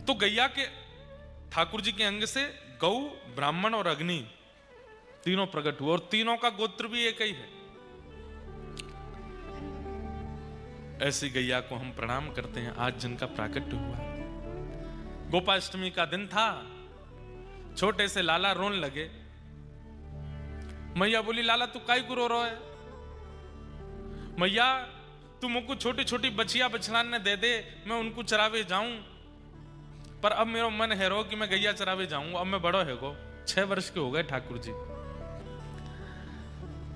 तो गैया के ठाकुर जी के अंग से गौ, ब्राह्मण और अग्नि तीनों प्रकट हुए, और तीनों का गोत्र भी एक ही है। ऐसी गैया को हम प्रणाम करते हैं आज जिनका प्राकट्य हुआ है। गोपाष्टमी का दिन था, छोटे से लाला रोन लगे। मैया बोली, लाला तू काई को रो रहा है? मैया तू मुझको छोटी छोटी बछिया बछड़ाने दे दे, मैं उनको चरावे जाऊं, पर अब मेरा मन है रो कि मैं गैया चरावे जाऊंगा। अब मैं बड़ो है गो, 6 वर्ष के हो गए ठाकुर जी।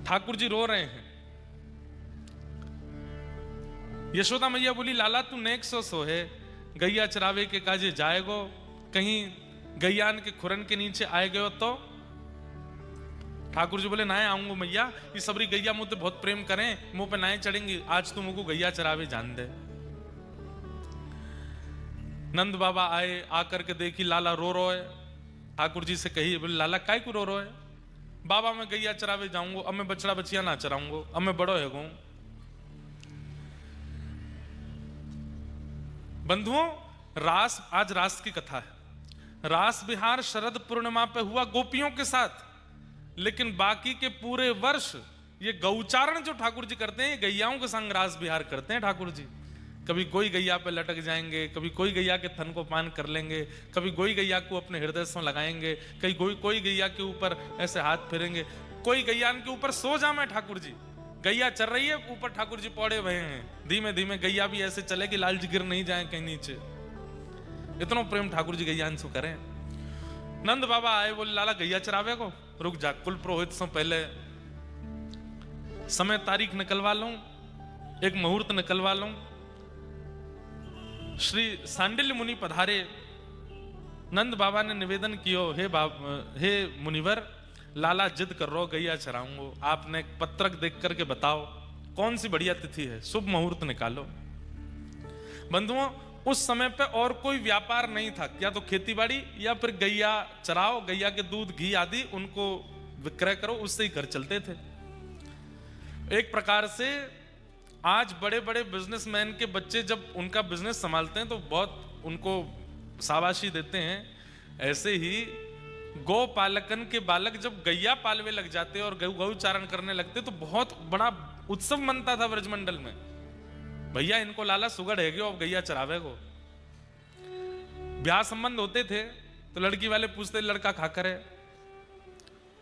ठाकुर जी रो रहे हैं। यशोदा मैया बोली, लाला तू नेक सो है, गैया चरावे के काजे जाएगो, कहीं गैयान के खुरन के नीचे आए गयो तो? ठाकुर जी बोले, नाए आऊंगो मैया, ये सबरी गैया मुझे बहुत प्रेम करें, मुंह पे नाए चढ़ेंगी, आज तू मुझको गैया चरावे जान दे। नंद बाबा आए, आकर के देखी लाला रो रो है। ठाकुर जी से कही, बोले लाला काय को रो रो है? बाबा मैं गैया चरावे जाऊंगो, अब मैं बछड़ा बछिया ना चराऊंगो, अब मैं बड़ो है गो। बंधुओं, रास, आज रास की कथा है। रास विहार शरद पूर्णिमा पे हुआ गोपियों के साथ, लेकिन बाकी के पूरे वर्ष ये गौचारण जो ठाकुर जी करते हैं, गैयाओं के संग रास विहार करते हैं ठाकुर जी। कभी कोई गैया पे लटक जाएंगे, कभी कोई गैया के थन को पान कर लेंगे, कभी कोई गैया को अपने हृदय से लगाएंगे, कहीं कोई गैया के ऊपर ऐसे हाथ फेरेंगे, कोई गैया के ऊपर सो जामे ठाकुर जी। गैया चल रही है, ऊपर ठाकुर जी पौड़े हुए हैं, धीमे धीमे गैया भी ऐसे चले कि लाल जी गिर नहीं जाए कहीं नीचे। इतना प्रेम ठाकुर जी गैया से करें। नंद बाबा आए, बोले लाला गैया चरावे को? रुक जा, कुल पुरोहित से पहले समय तारीख निकलवा लूं, एक मुहूर्त निकलवा लूं। श्री सांडिल्य मुनि पधारे। नंद बाबा ने निवेदन कियो, हे मुनिवर, लाला जिद कर रो गैया चराऊंगो, आपने पत्रक देख करके बताओ कौन सी बढ़िया तिथि है, शुभ मुहूर्त निकालो। बंधुओं, उस समय पे और कोई व्यापार नहीं था, या तो खेतीबाड़ी या फिर गैया चराओ, गैया के दूध घी आदि उनको विक्रय करो, उससे ही घर चलते थे। एक प्रकार से आज बड़े बड़े बिजनेसमैन के बच्चे जब उनका बिजनेस संभालते हैं तो बहुत उनको शाबाशी देते हैं। ऐसे ही गौ पालकन के बालक जब गैया पालवे लग जाते और गौ चारण करने लगते तो बहुत बड़ा उत्सव मनता था ब्रजमंडल में। भैया इनको लाला सुगड़ है अब गैया चरावे को। ब्याह संबंध होते थे तो लड़की वाले पूछते, लड़का खाकर है?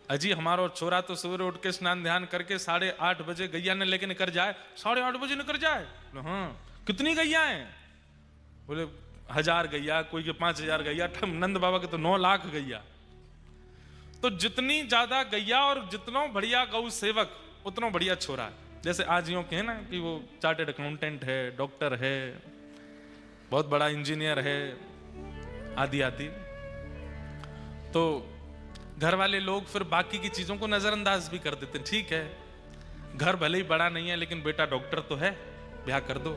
अजी हमारो छोरा तो सवेरे उठ के स्नान ध्यान करके 8:30 बजे गैया ने लेके निकल जाए। 8:30 बजे निकल जाए? हाँ। कितनी गैया हैं? बोले 1000 गैया, कोई के 5000 गैया, नंद बाबा के तो 9 लाख गैया। तो जितनी ज्यादा गैया और जितना बढ़िया गौ सेवक उतना बढ़िया छोरा है। जैसे आज यूं कहे ना कि वो चार्टेड अकाउंटेंट है, डॉक्टर है, बहुत बड़ा इंजीनियर है, आदि आदि। तो घर वाले लोग फिर बाकी की चीजों को नजरअंदाज भी कर देते। ठीक है, घर भले ही बड़ा नहीं है लेकिन बेटा डॉक्टर तो है, ब्याह कर दो।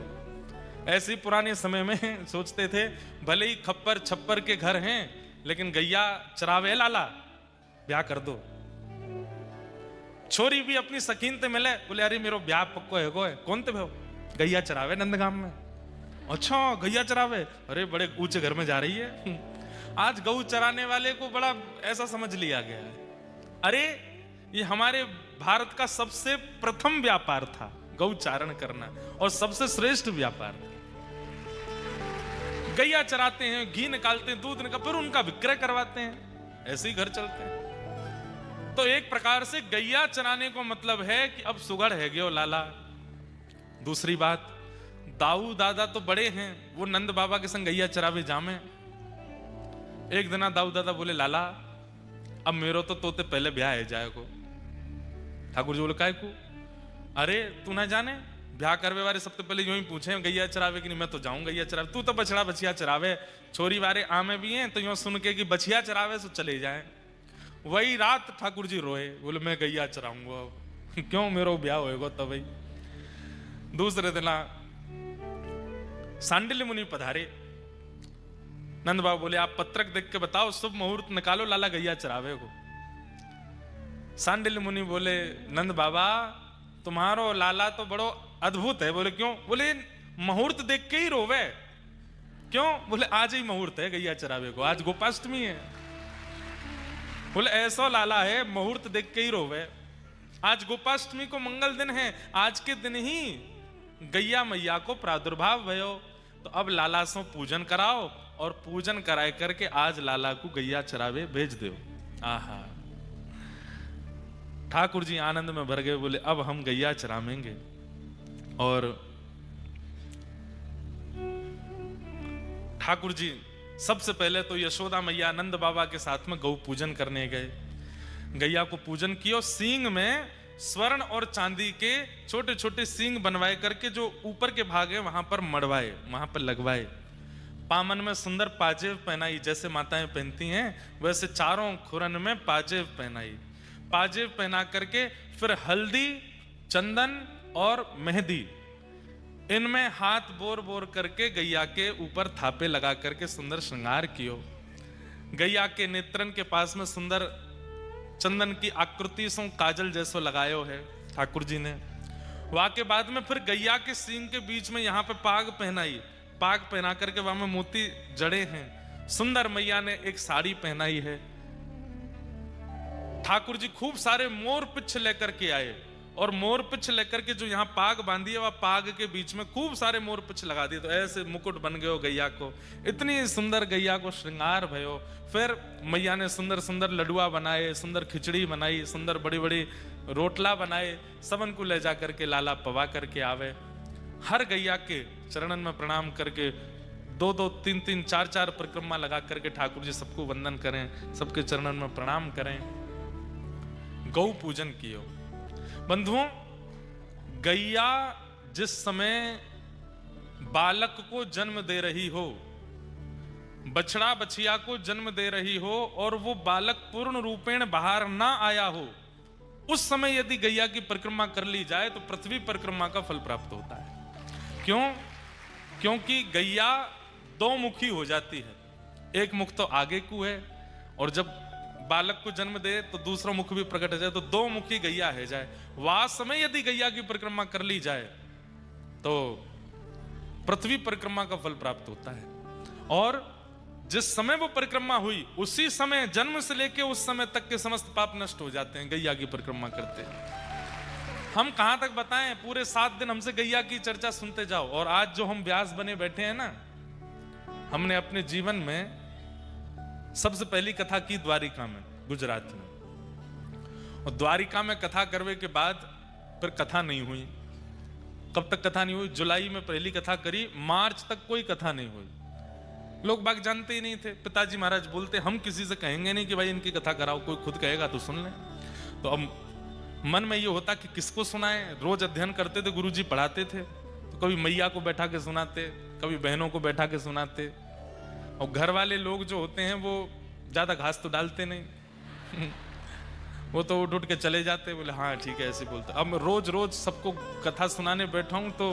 ऐसे ही पुराने समय में सोचते थे, भले ही खप्पर छप्पर के घर हैं लेकिन गैया चरावे लाला, ब्याह कर दो। छोरी भी अपनी सकीन ते मिले, बोले अरे मेरो ब्याह पक्को है गो है। कौन ते भो? गैया चरावे नंदगाम में। अच्छा गैया चरावे, अरे बड़े ऊंचे घर में जा रही है। आज गौ चराने वाले को बड़ा ऐसा समझ लिया गया है। अरे ये हमारे भारत का सबसे प्रथम व्यापार था गौ चारण करना, और सबसे श्रेष्ठ व्यापार था। गैया चराते हैं, घी निकालते हैं, दूध निकाल, फिर उनका विक्रय करवाते हैं, ऐसे ही घर चलते हैं। तो एक प्रकार से गैया चराने को मतलब है कि अब सुगड़ है गयो लाला। दूसरी बात, दाऊ दादा तो बड़े हैं, वो नंद बाबा के संग गैया चरावे जामे। एक दिन दाऊ दादा बोले, लाला अब मेरो तो तोते पहले ब्याह है जाए को। ठाकुर जी बोले, काय को? अरे तू ना जाने, ब्याह करवे वाले सबसे पहले यूं ही पूछे गैया चरावे कि नहीं? मैं तो जाऊं गैया चरावे, तू तो बछड़ा बछिया चरावे। छोरी वाले आमे भी हैं तो यूं सुन के कि बछिया चरावे तो चले जाए। वही रात ठाकुर जी रोए, बोले मैं गैया चराऊंगा अब। क्यों? मेरो ब्याह होएगा तब। भाई दूसरे दिन सांडिल्य मुनि पधारे। नंद बाबा बोले, आप पत्रक देख के बताओ, शुभ मुहूर्त निकालो, लाला गैया चरावे को। सांडिल्य मुनि बोले, नंद बाबा तुम्हारो लाला तो बड़ो अद्भुत है। बोले क्यों? बोले मुहूर्त देख के ही रोवे। क्यों? बोले आज ही मुहूर्त है गैया चरावे को, आज गोपाष्टमी है। बोले ऐसा लाला है मुहूर्त देख के ही रोवे, आज गोपाष्टमी को मंगल दिन है, आज के दिन ही गैया मैया को प्रादुर्भाव भयो, तो अब लाला से पूजन कराओ और पूजन कराए करके आज लाला को गैया चरावे भेज दो। आहा, ठाकुर जी आनंद में भर गए, बोले अब हम गैया चरावेंगे। और ठाकुर जी सबसे पहले तो यशोदा मैया नंद बाबा के साथ में गौ पूजन करने गए, गैया को पूजन किया। सींग में स्वर्ण और चांदी के छोटे छोटे सींग बनवाए करके जो ऊपर के भाग है वहां पर मड़वाए, वहां पर लगवाए। पामन में सुंदर पाजेब पहनाई, जैसे माताएं पहनती हैं वैसे चारों खुरन में पाजेब पहनाई। पाजेब पहना करके फिर हल्दी, चंदन और मेहंदी, इनमें हाथ बोर बोर करके गैया के ऊपर थापे लगा करके सुंदर श्रृंगार कियो। गैया के नेत्रन के पास में सुंदर चंदन की आकृति से काजल जैसो लगायो है ठाकुर जी ने। वहां के बाद में फिर गैया के सींग के बीच में यहाँ पे पाग पहनाई, पाग पहना करके वहां में मोती जड़े हैं। सुंदर मैया ने एक साड़ी पहनाई है। ठाकुर जी खूब सारे मोर पिछ लेकर के आए और मोर पिछ लेकर के जो यहाँ पाग बांधी है वह पाग के बीच में खूब सारे मोर पिछ लगा दिए, तो ऐसे मुकुट बन गयो गैया को। इतनी सुंदर गैया को श्रृंगार भयो। फिर मैया ने सुंदर सुंदर लडुआ बनाए, सुंदर खिचड़ी बनाई, सुंदर बड़ी बड़ी रोटला बनाए, सबन को ले जा करके लाला पवा करके आवे। हर गैया के चरणन में प्रणाम करके 2-2, 3-3, 4-4 परिक्रमा लगा करके ठाकुर जी सबको वंदन करें, सबके चरणन में प्रणाम करें। गौ पूजन कियो। बंधुओं, गैया जिस समय बालक को जन्म दे रही हो, बछड़ा बछिया को जन्म दे रही हो और वो बालक पूर्ण रूपेण बाहर ना आया हो, उस समय यदि गैया की परिक्रमा कर ली जाए तो पृथ्वी परिक्रमा का फल प्राप्त होता है। क्यों? क्योंकि गैया दो मुखी हो जाती है। एक मुख तो आगे को है और जब बालक को जन्म दे तो दूसरा मुख भी प्रकट हो जाए, तो दो मुखी गैया है जाए। वह समय यदि गैया की परिक्रमा कर ली जाए तो पृथ्वी परिक्रमा का फल प्राप्त होता है। और जिस समय वो परिक्रमा हुई उसी समय, जन्म से लेके उस समय तक के समस्त पाप नष्ट हो जाते हैं गैया की परिक्रमा करते हैं। हम कहां तक बताएं, पूरे 7 दिन हमसे गैया की चर्चा सुनते जाओ। और आज जो हम व्यास बने बैठे हैं ना, हमने अपने जीवन में सबसे पहली कथा की द्वारिका में, गुजरात में। और द्वारिका में कथा करने के बाद फिर कथा नहीं हुई। कब तक कथा नहीं हुई? जुलाई में पहली कथा करी, मार्च तक कोई कथा नहीं हुई। लोग बाग जानते ही नहीं थे। पिताजी महाराज बोलते हम किसी से कहेंगे नहीं कि भाई इनकी कथा कराओ, कोई खुद कहेगा तो सुन ले। तो अब मन में ये होता कि किसको सुनाए। रोज अध्ययन करते थे, गुरुजी पढ़ाते थे, तो कभी मैया को बैठा के सुनाते, कभी बहनों को बैठा के सुनाते। और घर वाले लोग जो होते हैं वो ज्यादा घास तो डालते नहीं वो तो उठ उठ के चले जाते, बोले हाँ ठीक है ऐसे बोलते। अब रोज रोज सबको कथा सुनाने बैठा हूं तो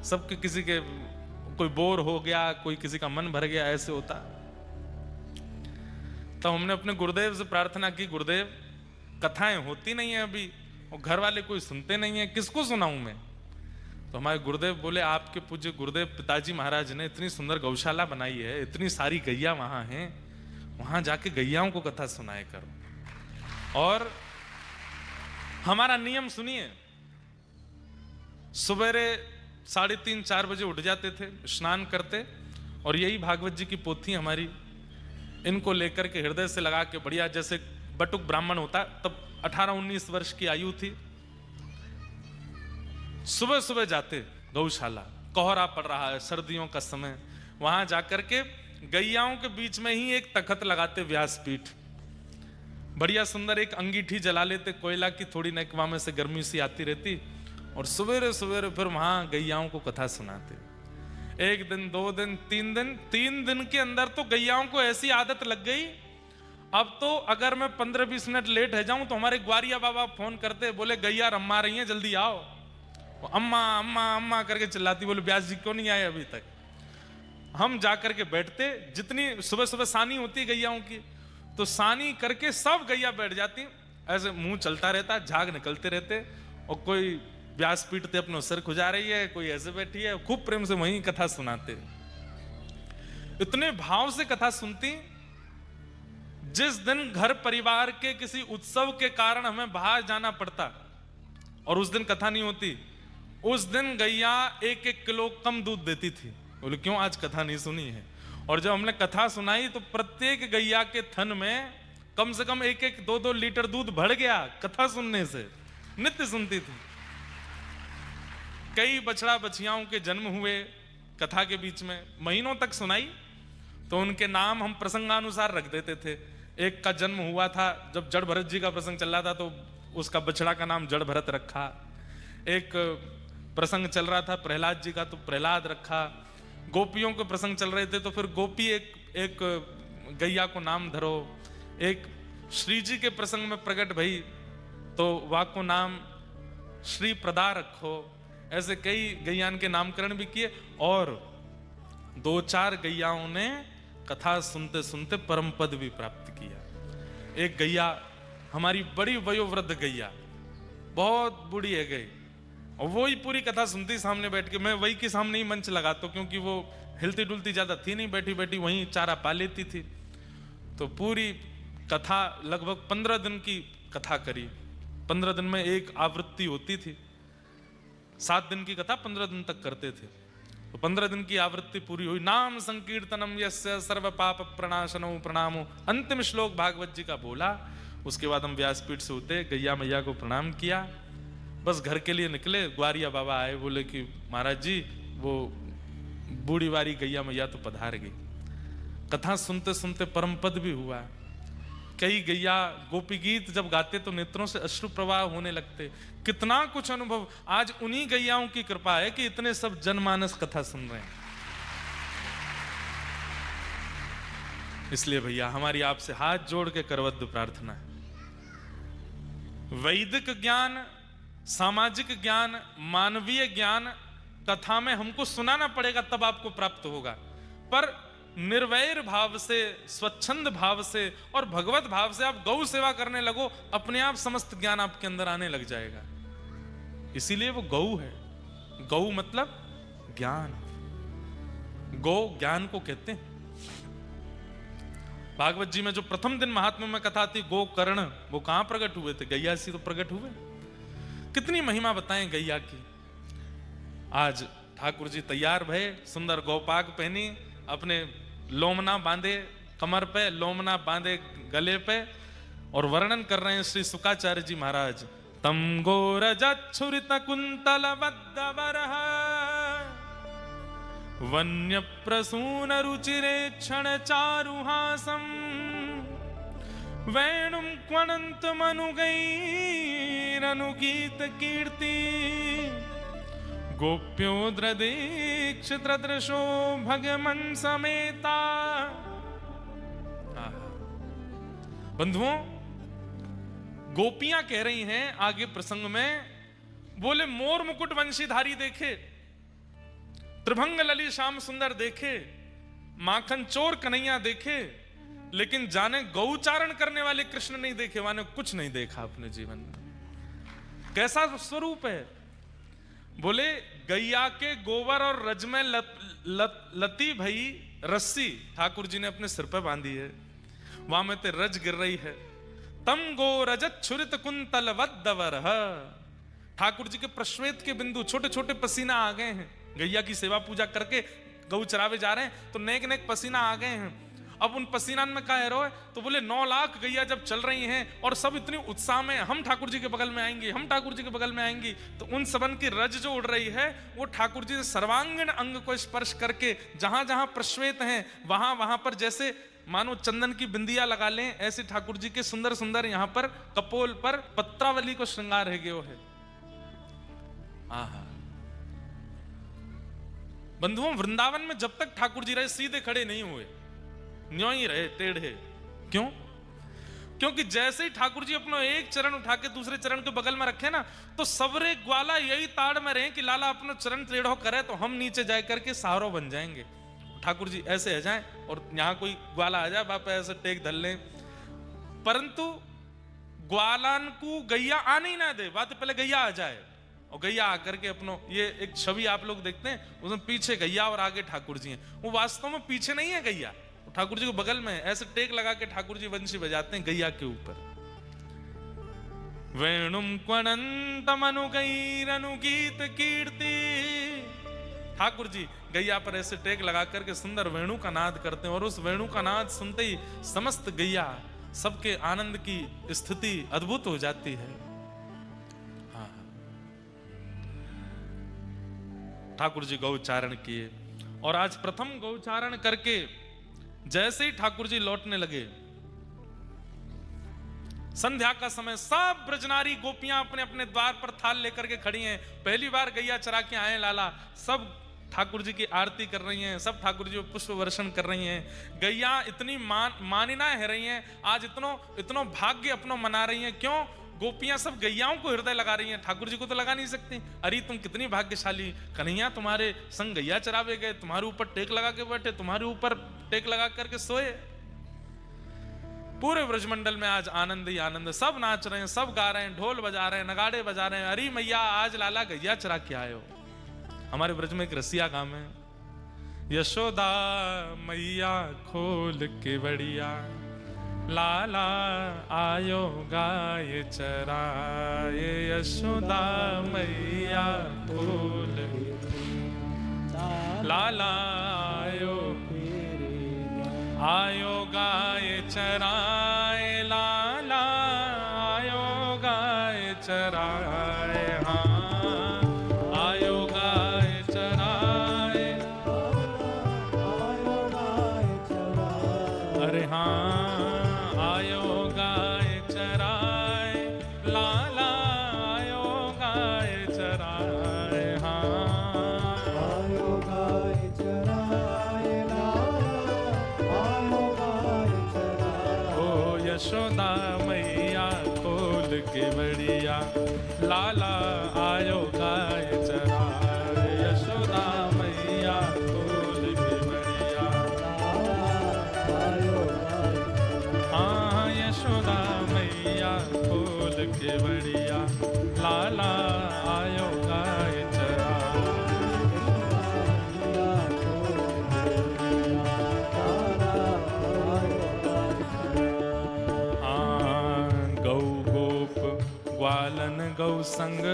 सबके किसी के कोई बोर हो गया, कोई किसी का मन भर गया, ऐसे होता। तो हमने अपने गुरुदेव से प्रार्थना की, गुरुदेव कथाएं होती नहीं है अभी और घर वाले कोई सुनते नहीं है, किसको सुनाऊं मैं? तो हमारे गुरुदेव बोले आपके पूज्य गुरुदेव पिताजी महाराज ने इतनी सुंदर गौशाला बनाई है, इतनी सारी गैया वहां हैं, वहां जाके गैयाओं को कथा सुनाए करो। और हमारा नियम सुनिए, सवेरे 3:30-4 बजे उठ जाते थे, स्नान करते और यही भागवत जी की पोथी हमारी, इनको लेकर के हृदय से लगा के बढ़िया, जैसे बटुक ब्राह्मण होता, तब 18-19 वर्ष की आयु थी। सुबह सुबह जाते गौशाला, कोहरा पड़ रहा है, सर्दियों का समय, वहां जाकर के गैयाओं के बीच में ही एक तखत लगाते, व्यासपीठ, बढ़िया सुंदर एक अंगीठी जला लेते कोयला की, थोड़ी नेकवा में से गर्मी सी आती रहती, और सवेरे सवेरे फिर वहां गैयाओं को कथा सुनाते। 1 दिन 2 दिन 3 दिन, 3 दिन के अंदर तो गैयाओं को ऐसी आदत लग गई, अब तो अगर मैं 15-20 मिनट लेट है जाऊं तो हमारे ग्वारिया बाबा फोन करते, बोले गैया रम्मा रही हैं, जल्दी आओ। अम्मा अम्मा अम्मा करके चिल्लाती, बोले व्यास जी क्यों नहीं आए अभी तक? हम जाकर के बैठते, जितनी सुबह सुबह सानी होती गैयाओं की, तो सानी करके सब गैया बैठ जाती, ऐसे मुंह चलता रहता, झाग निकलते रहते, और कोई व्यास पीटते अपने सिर खुजा रही है, कोई ऐसे बैठी है, खूब प्रेम से वहीं कथा सुनाते। इतने भाव से कथा सुनती। जिस दिन घर परिवार के किसी उत्सव के कारण हमें बाहर जाना पड़ता और उस दिन कथा नहीं होती, उस दिन गैया 1-1 किलो कम दूध देती थी। बोले क्यों, आज कथा नहीं सुनी है? और जब हमने कथा सुनाई तो प्रत्येक गैया के थन में कम से कम 1-1, 2-2 लीटर दूध बढ़ गया कथा सुनने से। नित्य सुनती थी। कई बछड़ा बछियाओं के जन्म हुए कथा के बीच में, महीनों तक सुनाई। तो उनके नाम हम प्रसंगानुसार रख देते थे। एक का जन्म हुआ था जब जड़ भरत जी का प्रसंग चल रहा था, तो उसका बछड़ा का नाम जड़ भरत रखा। एक प्रसंग चल रहा था प्रहलाद जी का, तो प्रहलाद रखा। गोपियों के प्रसंग चल रहे थे तो फिर गोपी एक गैया को नाम धरो। एक श्री जी के प्रसंग में प्रकट भई तो वह को नाम श्री प्रदा रखो। ऐसे कई गैयान के नामकरण भी किए। और 2-4 गैयाओं ने कथा सुनते सुनते परम पद भी प्राप्त किया। एक गैया हमारी बड़ी वयोवृद्ध गैया, बहुत बूढ़ी है गई, और वो ही पूरी कथा सुनती सामने बैठ के। मैं वही के सामने ही मंच लगाता हूं, क्योंकि वो हिलती डुलती ज्यादा थी नहीं, बैठी बैठी वहीं चारा पा लेती थी। तो पूरी कथा लगभग 15 दिन की कथा करी। 15 दिन में एक आवृत्ति होती थी। 7 दिन की कथा 15 दिन तक करते थे। तो 15 दिन की आवृत्ति पूरी हुई। नाम संकीर्तनम यस्य सर्व पाप प्रणाशनो प्रणामो, अंतिम श्लोक भागवत जी का बोला। उसके बाद हम व्यासपीठ से उतरे, गैया मैया को प्रणाम किया, बस घर के लिए निकले। ग्वारिया बाबा आए, बोले कि महाराज जी वो बूढ़ी वारी गैया मैया तो पधार गई। कथा सुनते सुनते परम पद भी हुआ। कई गैया गोपी गीत जब गाते तो नेत्रों से अश्रु प्रवाह होने लगते। कितना कुछ अनुभव। आज उन्हीं गैयाओं की कृपा है कि इतने सब जनमानस कथा सुन रहे हैं। इसलिए भैया हमारी आपसे हाथ जोड़ के करवद्ध प्रार्थना है, वैदिक ज्ञान, सामाजिक ज्ञान, मानवीय ज्ञान कथा में हमको सुनाना पड़ेगा, तब आपको प्राप्त होगा। पर निर्वैर भाव से, स्वच्छंद भाव से और भगवत भाव से आप गौ सेवा करने लगो, अपने आप समस्त ज्ञान आपके अंदर आने लग जाएगा। इसीलिए वो गौ है। गौ मतलब ज्ञान। गौ ज्ञान को कहते हैं। भागवत जी में जो प्रथम दिन महात्मा में कथा थी गोकर्ण, वो कहां प्रकट हुए थे? गैया से तो प्रकट हुए। कितनी महिमा बताएं गैया की। आज ठाकुर जी तैयार भये, सुंदर गौपाग पहनी, अपने लोमना बांधे कमर पे, लोमना बांधे गले पे, और वर्णन कर रहे हैं श्री शुकाचार्य जी महाराज। तम गोरजच्छुरित कुंतल बद्धवरः वन्य प्रसून रुचिरे क्षण चारुहासम वेणुम क्वणंत मनुगैरनुगीत कीर्ति गोप्योद्रदीक्षितदृशो भगमन समेता। बंधुओं, गोपियां कह रही हैं आगे प्रसंग में, बोले मोर मुकुट वंशीधारी देखे, त्रिभंग लली श्याम सुंदर देखे, माखन चोर कन्हैया देखे, लेकिन जाने गौचारण करने वाले कृष्ण नहीं देखे। माने कुछ नहीं देखा अपने जीवन में। कैसा स्वरूप है? बोले गैया के गोबर और रज में लती भई रस्सी ठाकुर जी ने अपने सिर पर बांधी है, वहां में ते रज गिर रही है। तम गो रजत छुरित कुंतल वद्दवर। ठाकुर जी के प्रश्वेत के बिंदु, छोटे छोटे पसीना आ गए हैं। गैया की सेवा पूजा करके गौ चरावे जा रहे हैं तो नेक नेक पसीना आ गए हैं। अब उन पसीना में क्या है? तो बोले 9 लाख गैया जब चल रही हैं और सब इतनी उत्साह में, हम ठाकुर जी के बगल में आएंगे, हम ठाकुर जी के बगल में आएंगी, तो उन सबन की रज जो उड़ रही है वो ठाकुर जी सर्वांगीण अंग को स्पर्श करके जहां जहां प्रश्वेत हैं वहां वहां पर जैसे मानो चंदन की बिंदिया लगा लें, ऐसे ठाकुर जी के सुंदर सुंदर यहां पर कपोल पर पत्रावली को श्रृंगार है गयो है। आहा बंधुओं, वृंदावन में जब तक ठाकुर जी रहे सीधे खड़े नहीं हुए, न्यों ही रहे टेढ़े। क्यों? क्योंकि जैसे ही ठाकुर जी अपना एक चरण उठा के दूसरे चरण के बगल में रखे ना, तो सबरे ग्वाला यही ताड़ में रहे कि लाला अपना चरण टेढ़ो करे तो हम नीचे जाए करके सहारो बन जाएंगे। ठाकुर जी ऐसे आ जाए और यहां कोई ग्वाला आ जाए, बाप ऐसे टेक धल लें, परंतु ग्वालान को गैया आने ही ना दे, बात पहले गैया आ जाए। और गैया आकर के अपनो, ये एक छवि आप लोग देखते हैं, उसमें पीछे गैया और आगे ठाकुर जी हैं। वो वास्तव में पीछे नहीं है गैया, ठाकुर जी को बगल में ऐसे टेक लगा के ठाकुर जी बंशी बजाते हैं गैया के ऊपर। वेणुम क्वनंतमनुगैरनु गीत कीर्ति, ठाकुर जी गैया पर ऐसे टेक लगा करके सुंदर वेणु का नाद करते हैं, और उस वेणु का नाद सुनते ही समस्त गैया सबके आनंद की स्थिति अद्भुत हो जाती है। ठाकुर जी गौचारण किए, और आज प्रथम गौचारण करके जैसे ही ठाकुर जी लौटने लगे, संध्या का समय, सब ब्रजनारी गोपियां अपने अपने द्वार पर थाल लेकर के खड़ी हैं। पहली बार गैया चरा के आए लाला, सब ठाकुर जी की आरती कर रही हैं, सब ठाकुर जी को पुष्प वर्षण कर रही हैं। गैया इतनी मानिना है रही हैं, आज इतनो भाग्य अपनो मना रही हैं। क्यों? गोपियां सब गैयाओं को हृदय लगा रही हैं, ठाकुर जी को तो लगा नहीं सकती। अरे तुम कितनी भाग्यशाली, कन्हैया तुम्हारे संग गैया चरावे गए, तुम्हारे ऊपर टेक लगा के बैठे, तुम्हारे ऊपर टेक लगा करके सोए। पूरे ब्रजमंडल में आज आनंद ही आनंद, सब नाच रहे हैं, सब गा रहे हैं, ढोल बजा रहे हैं, नगाड़े बजा रहे हैं। अरे मैया आज लाला गैया चरा के आए हो। हमारे ब्रज में एक रसिया गांव है, यशोदा मैया खोल के बढ़िया, लाला आयो गाय चराए, यशोदा मैया खोल, लाला आयो गाय चराए, लाला आयो गाय चराए, हाँ आयो गाय चराए, अरे हाँ आयो गाय चराए, लाला आयो गाय चराए, हाँ आयो गाय चराए, यशोदा मैया खोल के बढ़िया, लाला आयो गाय चराए, यशोदा मैया खोल के बढ़िया, हाँ यशोदा मैया खोल के बढ़िया, लाला आयो गाय चराए। ग्वालन गौ संग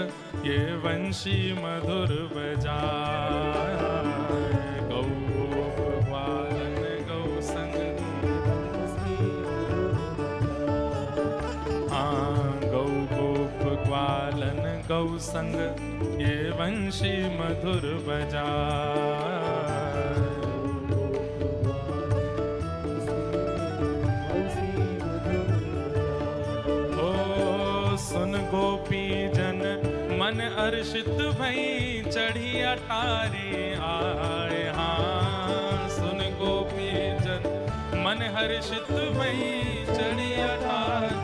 ये वंशी मधुर बजाए, गौ ग्वालन गौ संग, हाँ गौ गोप ग्वालन गौ संग ये वंशी मधुर बजाए, सुन गोपी जन मन हर्षित भई चढ़ी अटारी आए, हाँ सुन गोपी जन मन हर्षित भई चढ़ी अटारी,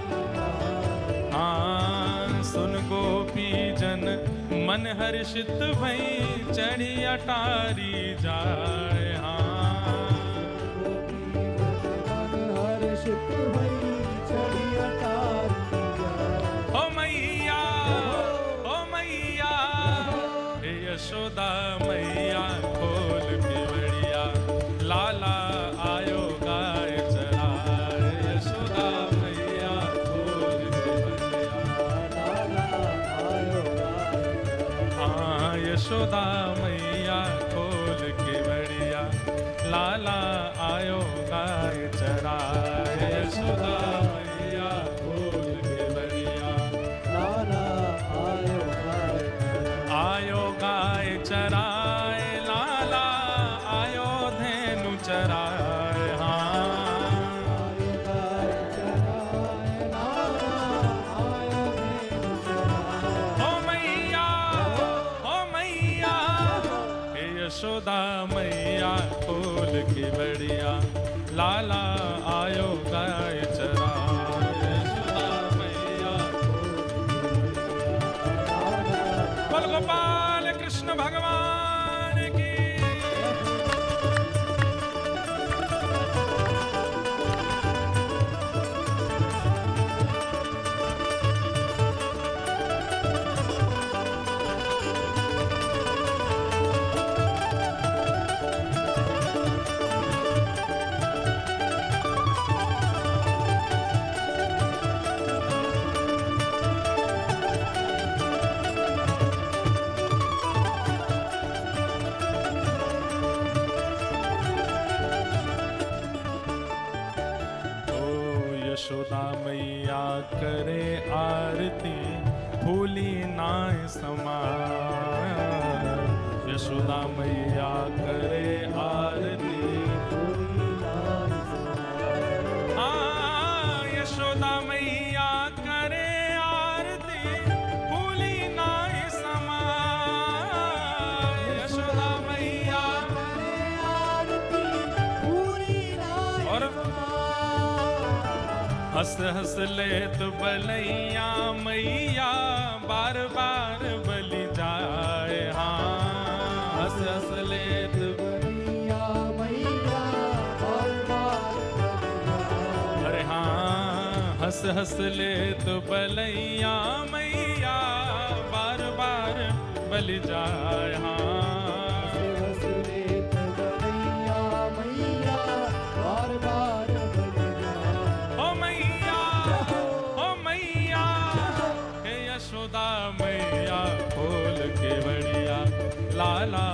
हाँ सुन गोपी जन मन हर्षित भई चढ़ी अटारी जाए, हाँ हर्षित भई चढ़ी अटारी, ओ मैया हे यशोदा मैया खोल के बढ़िया, लाला आयो गाय चराए, यशोदा मैया खोल के बढ़िया, लाला आयो गाय, हाँ यशोदा मैया खोल के बढ़िया, लाला आयो गाय चराए, यशोदा मैया खोल के बढ़िया, आयो गाय चराए, लाला आयो धेनु चराए, हाँ आयो गाय चराए, लाला आयो धेनु चराए, ओ मैया हे यशोदा मैया खोल के बढ़िया, लाला आयो गाय चराए, यशोदा मैया बोल गोपाल कृष्ण भगवान की। यशोदा मैया करे आरती फूली नाय समाय। यशोदा मैया करे आरती यशोदा मैया करे आरती फूली नाय समाय। यशोदा मैया करे आरती फूली नाय और हंस हंस लेत बलैया मैया बार बार बलि जाए। हाँ हंस हंस लेत बलैया मैया बार बार। अरे हाँ हंस हंस लेत बलैया मैया बार बार बलि जाए। हाँ हंस लेत बलैया मैया बार बार बलि जाए। ओ मैया हे यशोदा मैया खोल के बड़िया लाला